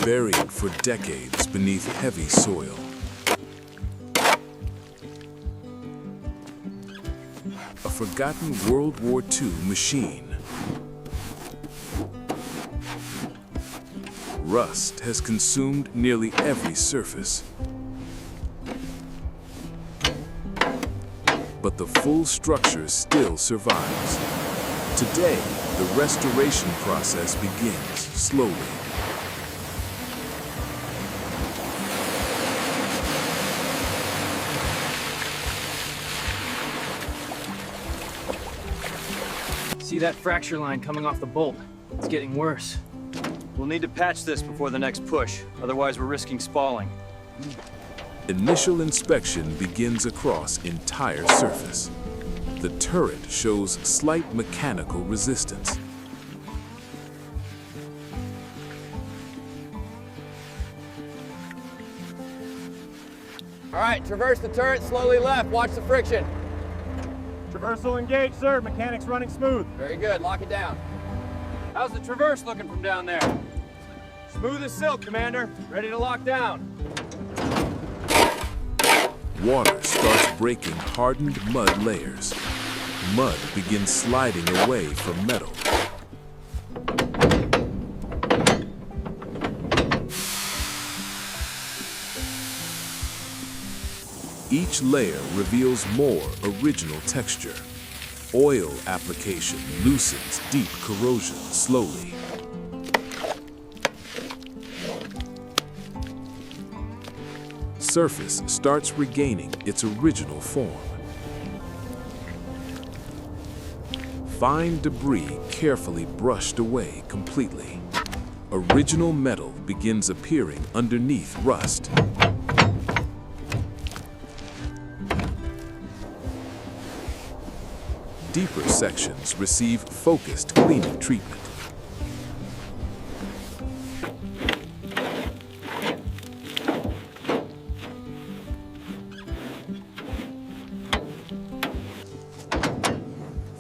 buried for decades beneath heavy soil. A forgotten World War II machine. Rust has consumed nearly every surface. But the full structure still survives. Today, the restoration process begins slowly. See that fracture line coming off the bolt? It's getting worse. We'll need to patch this before the next push, otherwise we're risking spalling. Initial inspection begins across entire surface. The turret shows slight mechanical resistance. All right, traverse the turret, slowly left. Watch the friction. Traversal engaged, sir. Mechanics running smooth. Very good, lock it down. How's the traverse looking from down there? Smooth as silk, Commander. Ready to lock down. Water starts breaking hardened mud layers. Mud begins sliding away from metal. Each layer reveals more original texture. Oil application loosens deep corrosion slowly. Surface starts regaining its original form. Fine debris carefully brushed away completely. Original metal begins appearing underneath rust. Deeper sections receive focused cleaning treatment.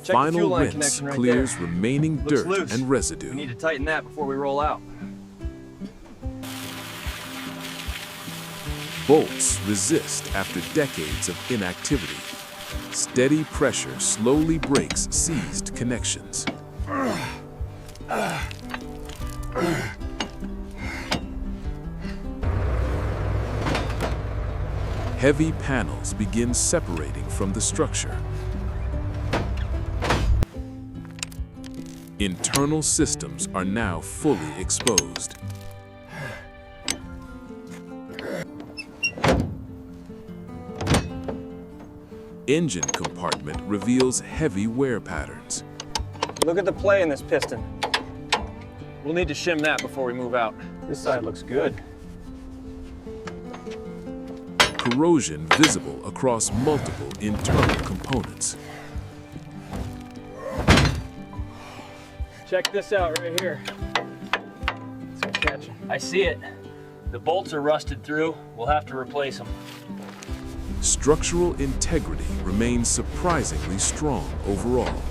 Final rinse clears remaining dirt and residue. We need to tighten that before we roll out. Bolts resist after decades of inactivity. Steady pressure slowly breaks seized connections. Heavy panels begin separating from the structure. Internal systems are now fully exposed. Engine compartment reveals heavy wear patterns. Look at the play in this piston. We'll need to shim that before we move out. This side looks good. Corrosion visible across multiple internal components. Check this out right here. It's catching. I see it. The bolts are rusted through. We'll have to replace them. Structural integrity remains surprisingly strong overall.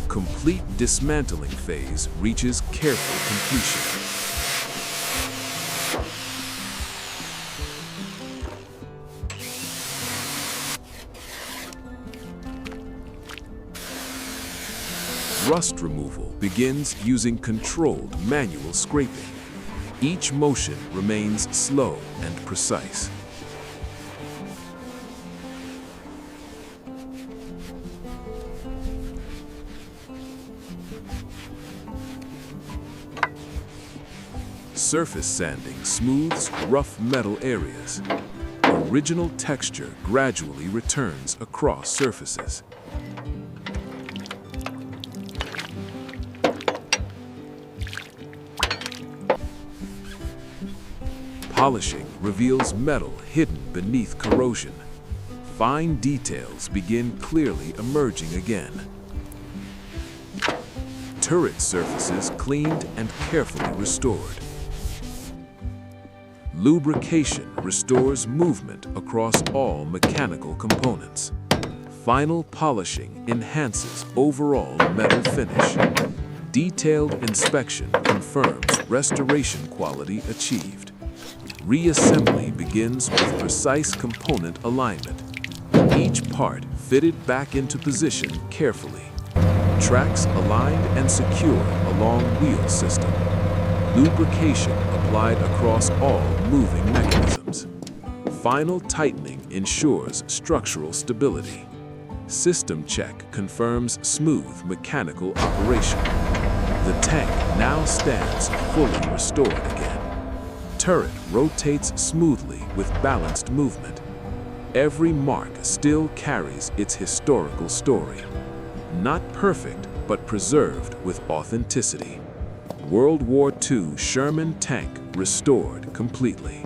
Complete dismantling phase reaches careful completion. Rust removal begins using controlled manual scraping. Each motion remains slow and precise. Surface sanding smooths rough metal areas. Original texture gradually returns across surfaces. Polishing reveals metal hidden beneath corrosion. Fine details begin clearly emerging again. Turret surfaces cleaned and carefully restored. Lubrication restores movement across all mechanical components. Final polishing enhances overall metal finish. Detailed inspection confirms restoration quality achieved. Reassembly begins with precise component alignment. Each part fitted back into position carefully. Tracks aligned and secured along wheel system. Lubrication applied across all moving mechanisms. Final tightening ensures structural stability. System check confirms smooth mechanical operation. The tank now stands fully restored again. Turret rotates smoothly with balanced movement. Every mark still carries its historical story. Not perfect, but preserved with authenticity. World War II Sherman Tank restored completely.